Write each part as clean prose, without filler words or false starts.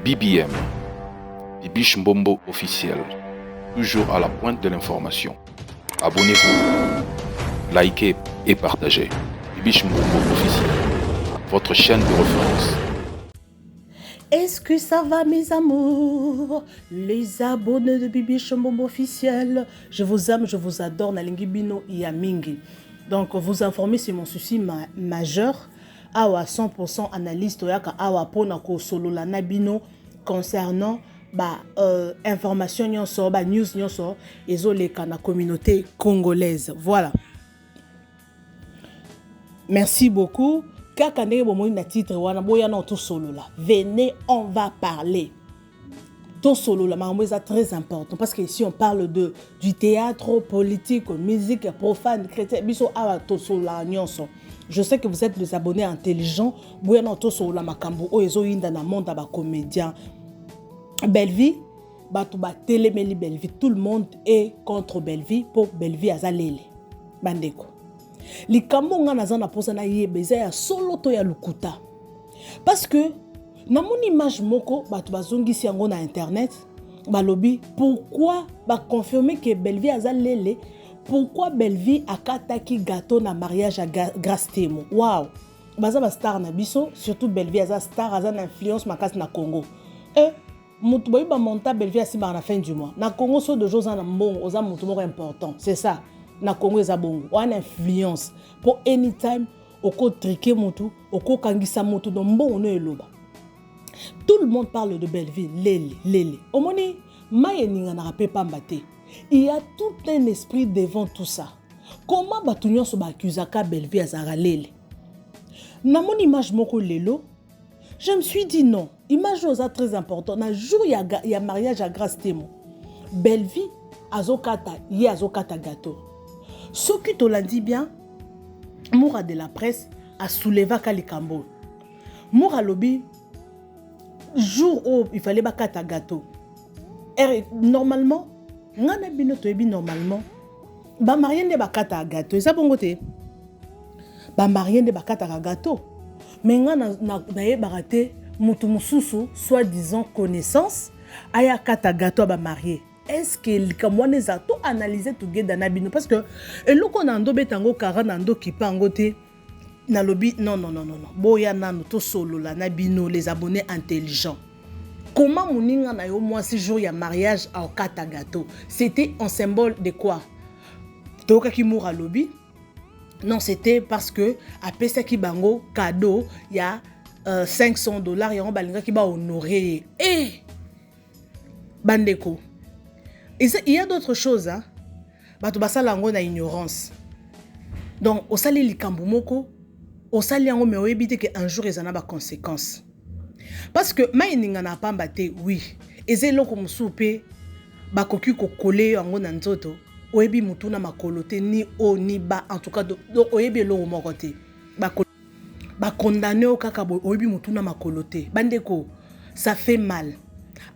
BBM, Bibiche Mbombo officiel, toujours à la pointe de l'information. Abonnez-vous, likez et partagez. Bibiche Mbombo officiel, votre chaîne de référence. Est-ce que ça va mes amours? Les abonnés de Bibiche Mbombo officiel, je vous aime, je vous adore, Nalingi Bino Yamingi. Donc vous informez sur mon souci majeur. Awa 100% analyste oyaka awa pona ko solo la nabino concernant information nyonso ba news nyonso ezoleka na communauté congolaise. Voilà. Merci beaucoup. Kaka ndenge bomoni na titre wana boya na to solo la. Venez, on va parler. To solo la mambo est très important parce que ici on parle du théâtre politique, musique profane, chrétien, biso awa to solo la nyonso. Je sais que vous êtes des abonnés intelligents. Boya na to solo la makambo o ezo yinda na monde ba comédien. Bellevie, batu ba télémeli Bellevie, tout le monde est contre Bellevie pour Bellevie azalele. Bandeko. Likambo nga nazana posa na yebe za ya solo to ya lukuta. Parce que na mon image moko batu bazongisi yango na internet, balobi pourquoi ba confirmer que Bellevie azalele. Pourquoi Bellevie a kataki gâteau na mariage à grâce témo? Waouh! Baza ba star na biso, surtout Bellevie aza star, aza na influence makasi na Congo. Et mutu boyi ba monta Bellevie asimba na fin du mois. Na Congo so de jours na mbongo, oza mutu moko important. C'est ça. Na Congo eza bongo. Wana influence pour anytime oko triquer mutu, oko kangisa mutu no mbongo no eloba. Tout le monde parle de Bellevie, lele. Omoni mayeninga na rapé pambate. Il y a tout un esprit devant tout ça. Comment batunyo so ba accusaka Bellevie azaralele? Na mon image moko lelo, je me suis dit non. Image oza très important. Na jour ya mariage à grâce témo. Bellevie azokata gâteau. Ce qui te l'a dit bien, Moura de la presse a soulevé Kalikambo. Moura lobi jour où il fallait bakata gâteau. Et normalement ngana bino toyebi normalement ba marié de bakata gâteau ça bongo te ba marié de bakata gâteau mais ngana na yeba te mutu mususu soit disant connaissance aya kata gâteau ba marié. Est-ce que kamwane za to analyser together na bino parce que eloko na ndo betango kara na ndo kipango te na lobi non boya nanu to solo la na bino les abonnés intelligents. Comment moninga na yo moi ce jour ya mariage au kata gâteau? C'était un symbole de quoi? Toka ki moura lobi? Non, c'était parce que après ça ki bango cadeau il y a $500 et on balinga ki ba honorer. Bandeko. Et il y a d'autres choses hein. Bato basala ngo na ignorance. Donc au sali likambo moko, au sali yango me oyebite que un jour ezana ba conséquences. Parce que maïninga na pambate oui ezelo ko musupe bakoki ko coller yango na nzoto oyebi mutu na makolote ni o ni ba en tout cas do oyebi lo moko te ba condamné o kaka oyebi mutu na makolote bandeko ça fait mal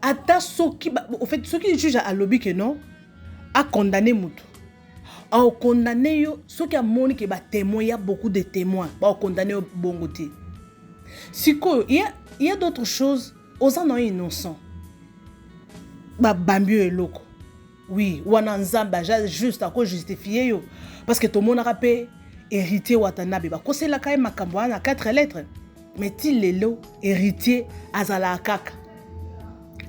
ata soki au fait soki juge a lobby que non a condamné mutu a condamné yo soki a moni ke ba témoin y a beaucoup de témoins ba condamné bongo te siko il y a d'autres choses aux en innocents. Bambio et loko. Oui, wana nzamba juste à cause justifier yo parce que tout le monde a rappelé héritier Watanabe. Ba ko c'est la kay makambo na 4 lettres. Mais til lelo héritier azala kaka.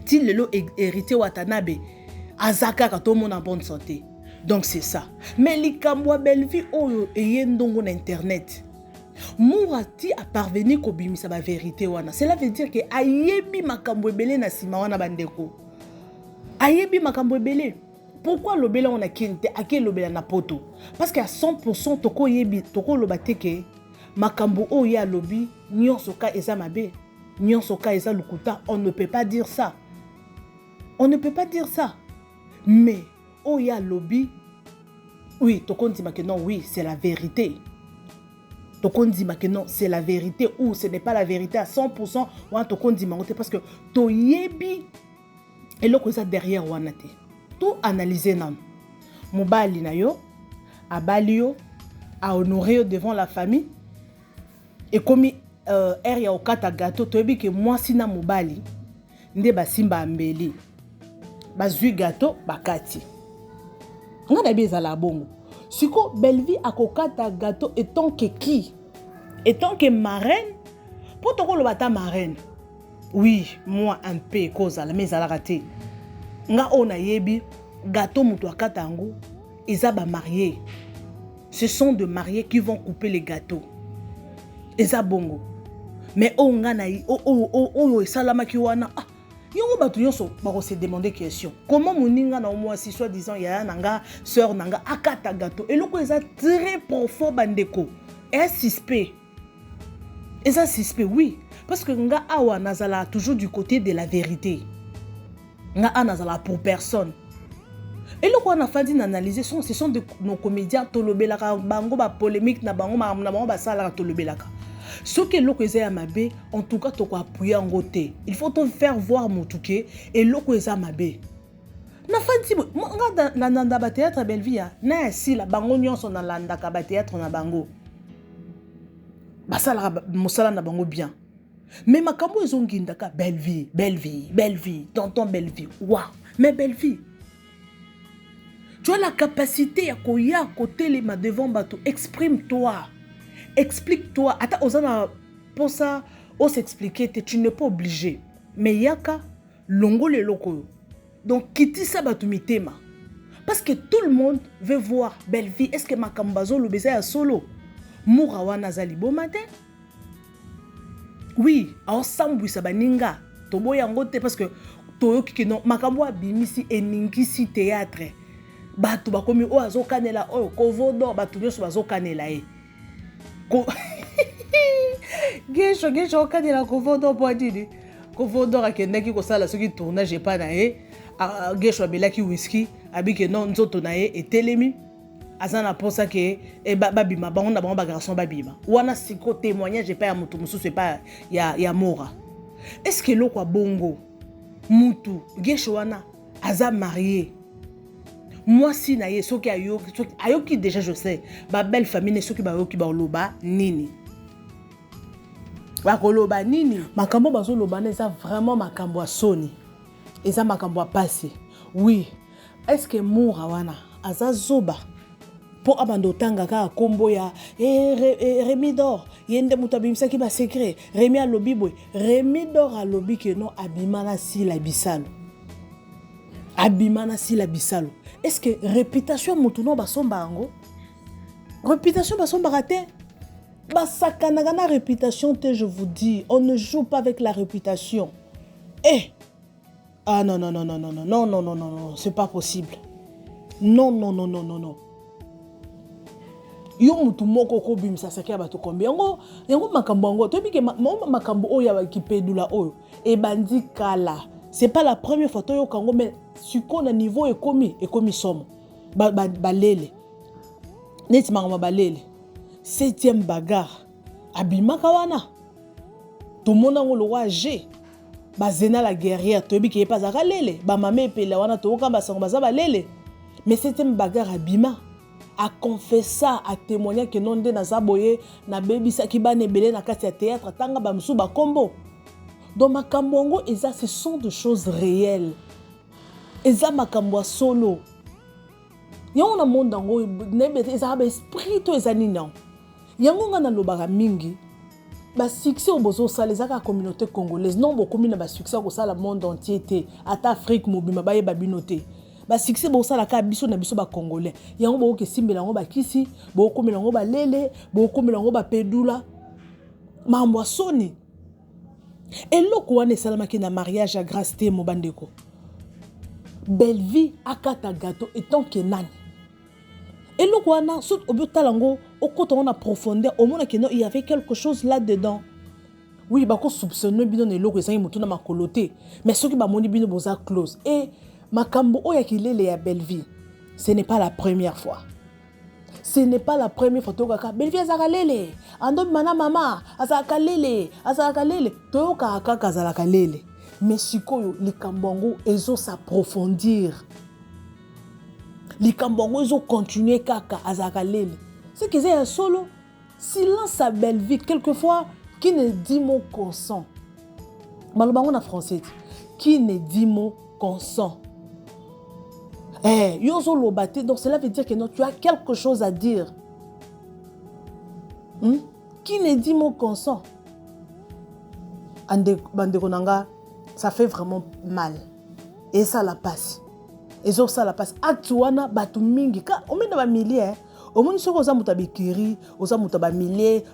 Til lelo héritier Watanabe azaka ka tout le monde en bonne santé. Donc c'est ça. Mais likambo Bellevie oyo eyendongo na internet. Mourati a parvenu kobimisa ba vérité wana. Cela veut dire que ayebi makambo ebele na sima wana bandeko. Ayebi makambo ebele. Pourquoi lobela on a kinte ake lobela na poto? Parce qu'à 100% toko yebi toko lobate ke makambo o ya lobi nyonso ka eza mabe. Nyonso ka eza lukuta, on ne peut pas dire ça. On ne peut pas dire ça. Mais o ya lobi oui, toko ndima que non, oui, c'est la vérité. Donc on dit que non, c'est la vérité ou ce n'est pas la vérité à 100%. Ou en tout cas, on dit parce que to yebi et là ça derrière wanate. Tout analyser nan. Mobali na yo, abalio, a honorer devant la famille. Et comme ya okata gâteau, to yebi que moi sina mobali, nde basimba ambeli bazwi gâteau bakati nga na bieza la bongo siko Belle-Vie akokata gâteau etant que qui etant que marraine pour to ko bata marraine oui moi un peu cause la mais ala raté nga ona yebi gâteau muto akata ngo eza ba mariés. Ce sont des mariés qui vont couper les gâteaux. Eza bongo. Mais on ngana o salama ki wana ah yongo batu nyonso ba se demander question. Comment moninga na moi si soit disant ya nanga sœur nanga akata gâteau et loko eza très profond bandeko. Est suspect. Eza suspect oui parce que nga awa nazala toujours du côté de la vérité. Nga nazala pour personne. Et le qu'on a fait d'analyser, ce sont nos comédiens tolobelaka bango ba polémique na bango na bango ba sala tolobelaka. Ce que l'oko eza mabe, en tout cas to ko appuyer en côté. Il faut te faire voir motuke et l'oko eza mabe. Na fanti nga na ba théâtre Belle-Vie na si la bango nyonso na landa ka ba théâtre na bango. Ba sala mosala na bango bien. Mais makambo ezongindaka Belle-Vie, Belle-Vie, Belle-Vie, tonton Belle-Vie. Waouh, mais Belle-Vie. Tu as la capacité à koya côté les ma devant bateau. Exprime-toi. Explique-toi. Attends, osana pour ça, on s'expliquer, tu n'es pas obligé. Mais yaka longo le loko. Donc quitte ça bateau mitema. Parce que tout le monde veut voir Belle-Vie. Est-ce que makambazo le baiser à solo? Mourawa nazali bon matin. Oui, ensemble ça baninga. Tobo yangote parce que toyoki que non makambo abimisi eningisi théâtre. Batu bakomi o azokanela o kovodo batu nyoso bazokanela e ko gesho kanela kovodo poadini kovodo akendaki kosala soki tournage pas na e gesho abelaki whisky abike non nzoto na e etelemi azana posa ke e babima bango na bango ba garçon babima wana siko témoignage pas ya mutu mususu pas ya mora. Est-ce que lokwa bongo mutu gesho wana aza marié? Moi si na ye soki ayoki déjà je sais ba belle famille ne soki ba yoki ba loba nini ba koloba nini makambo bazo loba na eza vraiment makambo a soni eza makambo a passé oui. Est-ce que moura wana aza zoba po abando tanga ka kombo ya Rémi d'or yende mutabimisa ki ba secret Rémi a lobi boy Rémi d'or a lobi que non abimana si la bisalo abimana si la bisalo. Est-ce que réputation mutuno basomba ngo? Réputation basomba raté? Basakanagana réputation te je vous dis, on ne joue pas avec la réputation. Eh! Ah non non non non non non non non non non non, c'est pas possible. Non non non non non non. Yo mutu moko ko bimisa sakia bato kombi. Yango makambo ngo, to bike makambo oya ba kipedula oyo. E bandi kala. C'est pas la première fois que Congo mais sur quoi niveau est commis somme balele net mangoma balele 7e bagarre abima kawana tout le monde a le roi G bazena la guerrière tobi qui est pas à lele ba mamé pele wana to kamba sango baza balele mais 7e bagarre abima a confessé a témoigner que non de na zaboye na baby sa ki ba nebele na kati ya théâtre tanga ba msu ba combo. Donc makambo eza ce sont des choses réelles. Eza makambo solo. Yango na monde ngo nebe eza ba esprit to eza nina. Yango nga na lobaka mingi ba succès obozo sala eza ka communauté congolaise non beaucoup na ba succès ko sala monde entier te ata Afrique mobima ba yeba binoté. Ba succès bo sala ka biso na biso ba congolais. Yango bo ke simbela ngo ba kisi, bo komela ngo ba lele, bo komela ngo ba pedula. Mambo soni. Et loko wane salamaki na mariage à grâce te mobandeko. Belle-Vie akata gâteau etant que nani. Et loko wana sot obutalango okota on a profondeur au monde que non il y avait quelque chose là dedans. Oui bako soupçonner bino ne loko ezangi mutu na makoloté mais soki ba moni bino boza close et makambo oya kilele ya Belle-Vie. Ce n'est pas la première fois. Ce n'est pas la première fois que Belle-Vie azaka lele. Ando mana mama azaka lele, azaka lele. Toyoka kaka azaka lele. Mais sikoyo likambongo ezo s'approfondir. Likambongo ezo continuer kaka azaka lele. C'est que c'est un solo silence à Belle-Vie quelquefois qui ne dit mot consent. Malobango na français. qui ne dit mot consent. Yozo lobate, donc cela veut dire que non, tu as quelque chose à dire. Qui ne dit mot consent. Bandekonanga, ça fait vraiment mal. Et ça la passe. Et ça la passe. Actuana batu mingi. On met dans la millier. Au moins, on a mutabi kiri, on a mutabi millier,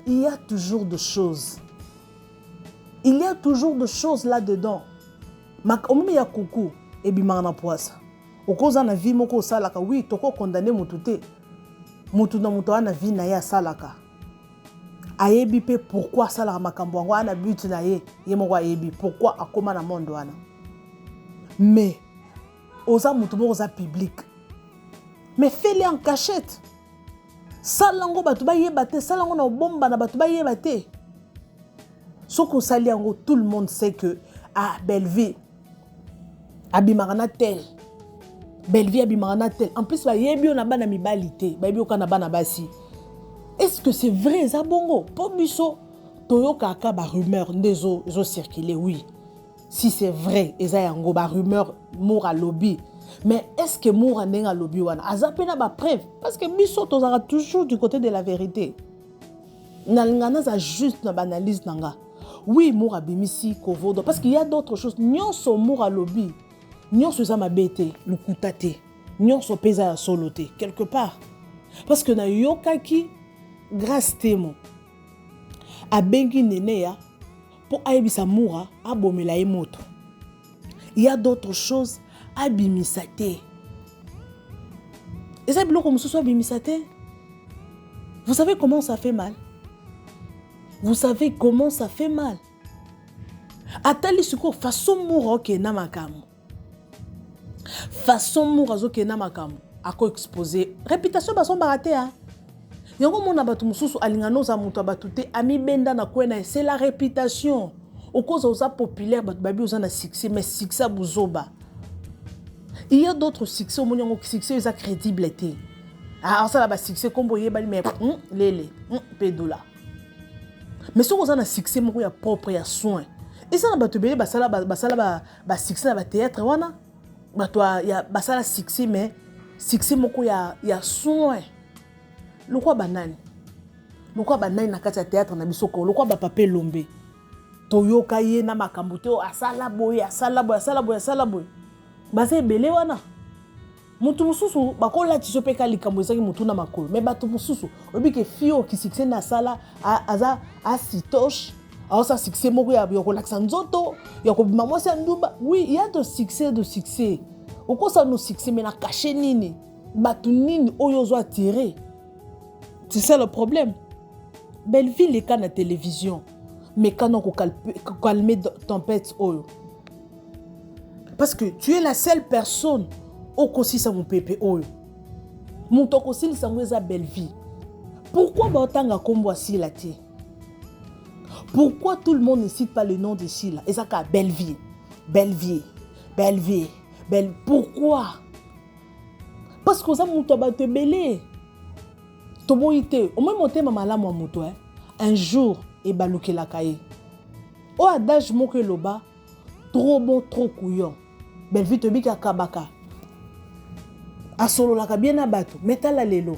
il y a toujours des choses. Il y a toujours des choses là-dedans. Au moins, il y a coucou. Et bimana poisa. Au cause na vie moko salaka, oui, toko condamné mutute. Mutu na mutu na vie na ya salaka. Ayebi pe pourquoi salaka makambo ngo ana but na ye, ye moko ayebi pourquoi akoma na monde wana. Mais oza mutu moko za public. Mais fais-les en cachette. Salango batu ba yebate, salango na bomba na batu ba yebate. Soko sali yango, tout le monde sait que Belleville abimarana tel. Belleville abimarana tel. En plus, ba yebi on a bana mibalité, ba yebi okana bana basi. Est-ce que c'est vrai ça bongo? Pour biso toyoka ka ba rumeur ndezo zo circuler, oui. Si c'est vrai, eza yango ba rumeur moura lobby. Mais est-ce que moura nenga lobby wana azapena ba preuve? Parce que biso tozara toujours du côté de la vérité. Nalingana za juste na banalise nanga. Oui, moura bimisi kovodo parce qu'il y a d'autres choses. Nyonso moura lobby. Nyonso za mabete, lukutate. Nyonso pesa ya solote quelque part. Parce que na yokaki grâce temo. Abengi nene ya pour aibisa moura abomela emoto. Il y a d'autres choses abimisate. Et ça bloque comme ce soit abimisate. Vous savez comment ça fait mal? Vous savez comment ça fait mal? Atali suko façon moura ke na makamu. Façon moura zo ke na makamu. Ako exposé. Réputation bason baraté hein. Yango mona batu mususu alingano za mutu batute ami benda na kwena c'est la réputation. Au cause oza populaire batu babi oza na succès mais succès buzoba. Il y a d'autres succès au monde qui succès est crédible. Alors ça là bas succès comme boye bali mais lele pédola. Mais ce qu'on a succès moko ya propre ya soin. Et ça na batu bele basala ba succès na théâtre wana. Bato ya basala succès mais succès moko ya soin. Le quoi banane. Le quoi banane na kati ya théâtre na bisoko. Le quoi ba papé lombe. Toyoka ye na makambo te asala boye. Base belé wana. Mutu mususu bakola tiso peka likambo ezaki mutu na makolo. Mais batu mususu obi ke fio ki succès na sala aza asitosh. Alors ça succès moko ya kolakisa nzoto, ya ko mama se nduba. Oui, il y a de succès. Oko ça no succès mais na caché nini. Batu nini oyo zo attirer. C'est ça le problème. Belleville est quand la télévision. Mais quand on calmer tempête oyo. Parce que tu es la seule personne au kosi sa mon pépé oyo. Mon tokosi sa mweza Belleville. Pourquoi baotanga kombo asila ti? Pourquoi tout le monde ne cite pas le nom de Sila? Et ça ka Belleville. Pourquoi? Parce que ça muto ba te belé. Toboité, au moins monter ma mala moi muto un jour et baluke la kaye. O adage moke loba trop bon trop couillon. Belleville te bika kabaka. Asolo la ka bien abato, metala lelo.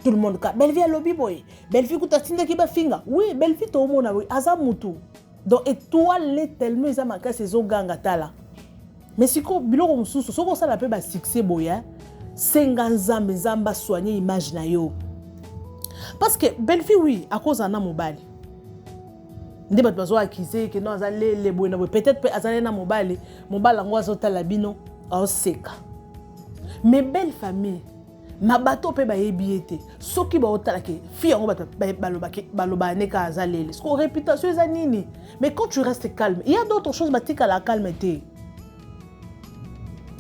Tout le monde ka Belleville lobby boy. Belleville kuta tinda ki ba finga. Oui, Belleville to mona oui, aza mutu. Donc étoile les tellement za maka sezo ganga tala. Mais si ko biloko mususu, soko ça la pe ba succès boya. Senganza mezamba soigner image na yo. Parce que Belleville oui, à cause en a mobile. Ndé bat bazo akize que non azale les boy na boy. Peut-être pe azale na mobile ngo azota la bino au seka. Mais belle famille, ma bateau pe ba yebiete. Soki ba otala ke fi ngo baloba neka azalele. Sko réputation za nini. Mais quand tu restes calme, il y a d'autres choses batika la calmeté.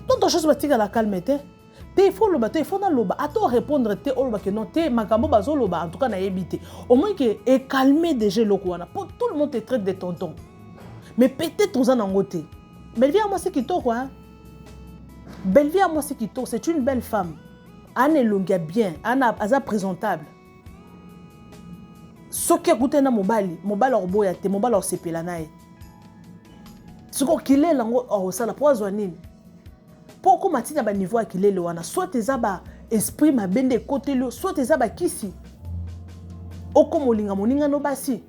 D'autres choses batika la calmeté. Il faut le battre, il faut dans le bas. Attends répondre te au bas que non te makambo bazo le bas en tout cas na yebité. Au moins que et calmer déjà le quoi. Pour tout le monde te traite de tonton. Mais peut-être aux en angoté. Belleville à moi c'est qui toi quoi. Belleville à moi c'est qui toi, c'est une belle femme. Anne longa bien, Anne aza présentable. Ce qui a goûté na mobile orboya te mobile or sepela nae. siko kilele ngo osala po azwa nini poko matina ba niveau ya kilele wana soit eza ba esprit mabende côté lo soit eza ba kisi oko molinga moninga no basi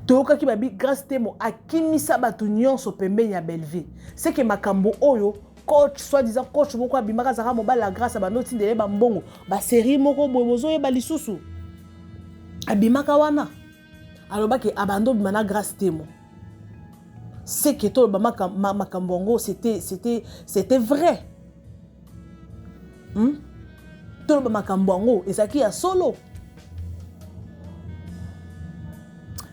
toyoka ki babi grâce temo akimisa bato nyonso pembeni ya Belleville c'est que makambo oyo coach soit disant coach moko abimaka zaka mobala la grâce ba noti ndele ba mbongo ba série moko boye bozo ba lisusu abimaka wana alobaki abando bimana grâce temo c'est que tout le makambo c'était vrai tout le makambo ezaki ya solo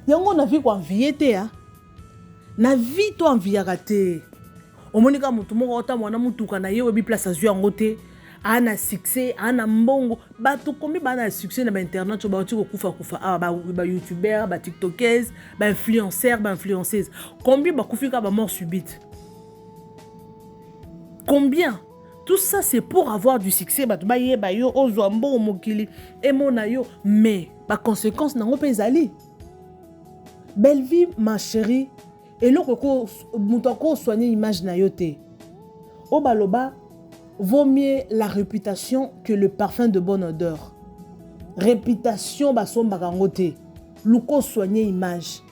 yango na vie ko envier te ha na vie to envier te omonika mutu moko ota mwana mutuka na ye webi place azu yango te ana succès ana mbongo bato kombi bana succès na ba internet to ba ko kufa ba youtubeur ba tiktokers ba influenceurs ba influenceuses combien ba kufika ba mort subite combien tout ça c'est pour avoir du succès bato ba ye ba yo ozwa mbongo mokili emona yo mais ba conséquence nango pe ezali Belleville ma chérie et loko mutako soigner image na yo te o baloba vaut mieux la réputation que le parfum de bonne odeur. Réputation basomba kangote. Luko soigner image.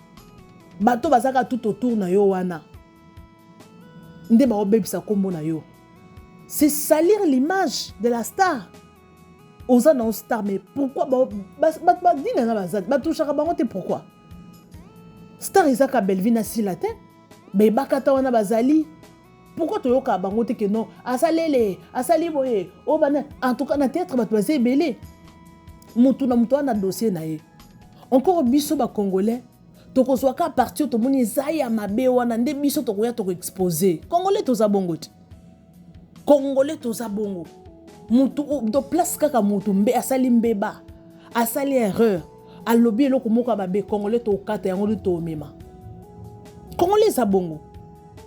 Bato bazaka tout autour na yo wana. Nde ba obebisa kombo na yo. C'est salir l'image de la star. Oza na star mais pourquoi ba dina na bazat ba touchaka bangote pourquoi? Star izaka Belleville na silate. Be bakata wana bazali. Pourquoi tu yoka bango te que non asalele asali boye o bana en tout cas na théâtre ba toise belé mutu na dossier na ye encore biso ba congolais to ko soka partir to moni zaya mabe wana nde biso to ko ya to exposer congolais to za bongo ti congolais to za bongo mutu do place kaka mutu mbe asali mbeba asali erreur alobi eloko moko mabe congolais to kata yango to mema congolais za bongo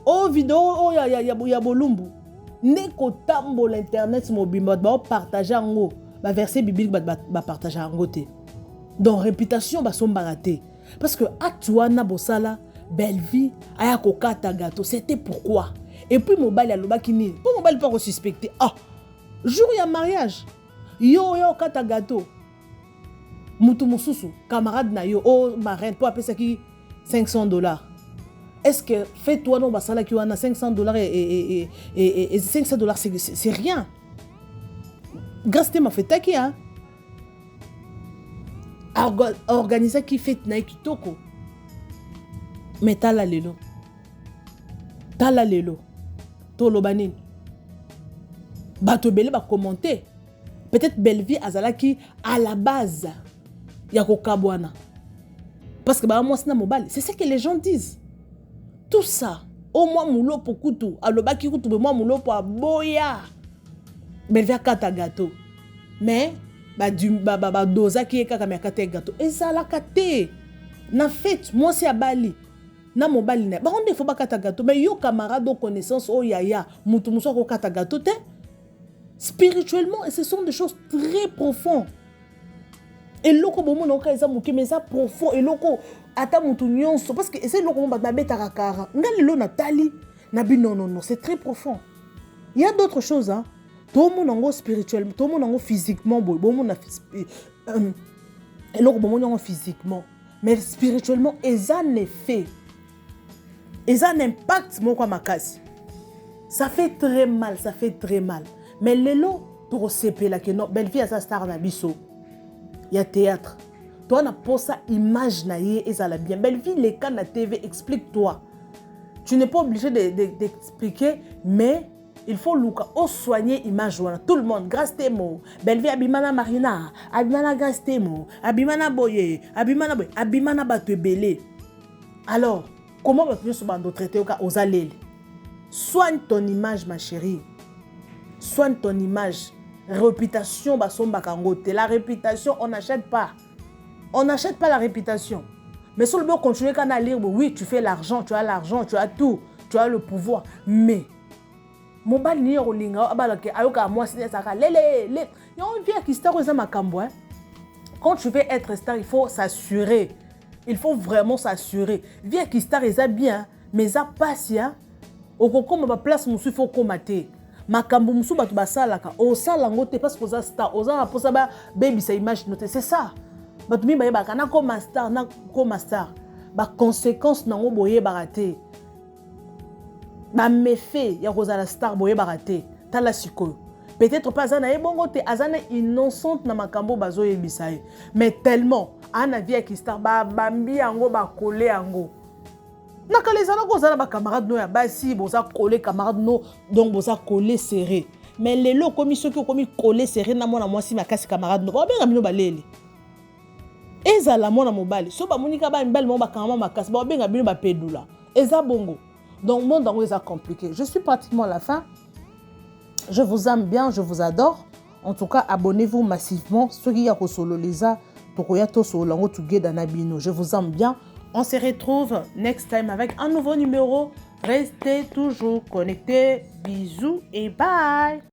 oh vidéo oh ya bolumbu neko tambo l'internet mobimba ba partager ngo ba verset biblique ba partager ngo te donc réputation ba somba raté parce que atuana bosala Belleville aya kokata gâteau c'était pourquoi et puis mobile alobaki ni pour mobile pas suspecter jour ya mariage yo kata gâteau mutu mususu camarade na yo marraine pour appeler ça qui $500. Est-ce que fais-toi non basala qui a $500 et $500 c'est rien. Grâce à ma fête qui hein. Organiser qui fête na kitoko. Mais tala lelo. Tolo banin. Bato belé ba commenter. Peut-être Belleville azalaki à la base ya ko kabwana. Parce que ba moi c'est na mobile, c'est ce que les gens disent. Tout ça, au moins moulo pour kutu, alobaki kutu be moi moulo pour boya. Belleville kata gâteau. Mais ba doza ki kaka me kata gâteau. Et ça la kate. Na fête, moi c'est à Bali. Na mobile na. Ba on faut ba kata gâteau, mais yo camarade de connaissance oh yaya, mutu muso ko kata gâteau te. Spirituellement, et ce sont des choses très profondes. Et loko bomo na ka muke mais ça profond et loko ata mutu nyonso parce que c'est loko ba beta kakara ngali lo natali nabi non c'est très profond. Il y a d'autres choses hein. Tout le monde spirituellement, tout le monde physiquement boy bomo na et loko bomo physiquement mais spirituellement ils ont un effet. Ils ont un impact moko makasi. Ça fait très mal. Mais lelo pour seper la que non Belleville a sa star na biso. Il y a théâtre. Toi, on a posé image naïe et ça l'a bien. Belleville, les cas de la TV, explique-toi. Tu n'es pas obligé d'expliquer, mais il faut soigner image. Tout le monde, grâce Temo, Belleville, Abimana Marina, Abimana grâce Temo, Abimana Boye, Abimana Batebele. Alors, comment on peut se traiter aux allées? Soigne ton image, ma chérie. Soigne ton image. Réputation, la réputation, on n'achète pas. On n'achète pas la réputation. Mais si le bon continuer à lire, oui, tu fais l'argent, tu as tout, tu as le pouvoir. Mais, mon bal ni rolinga, ayoka moi c'est ça lele. Il y a une vie qui star aux makambo. Quand tu veux être star, il faut s'assurer. Il faut vraiment s'assurer. Vie qui star est bien, mais ça passe ya okokoma ba place musu faut komater makambo musu batu basalaka osala ngote parce que oza star oza posa ba baby sa image note c'est ça batu mi bayeba kana ko master na ko master ba conséquence nango boye baraté ba méfait ya kozala star boye baraté tala sikoyo peut-être pas azana ebongo te azana innocente na makambo bazo yebisa ye mais tellement ana vie ki star ba bambi yango ba coller yango naka les ana ko zala ba camarade no ya basi boza coller camarade no donc boza coller serré mais lelo komi soki komi coller serré na mona mwasi makasi camarade no ba benga bino balele ezala mona mobali so ba monika ba mbali mo ba camarade makasi ba benga bino ba pedula eza bongo donc mon dango eza compliqué je suis pratiquement à la fin. Je vous aime bien, je vous adore. En tout cas, abonnez-vous massivement. Ceux qui ont solo lisa, je vous aime bien. On se retrouve next time avec un nouveau numéro. Restez toujours connectés. Bisous et bye.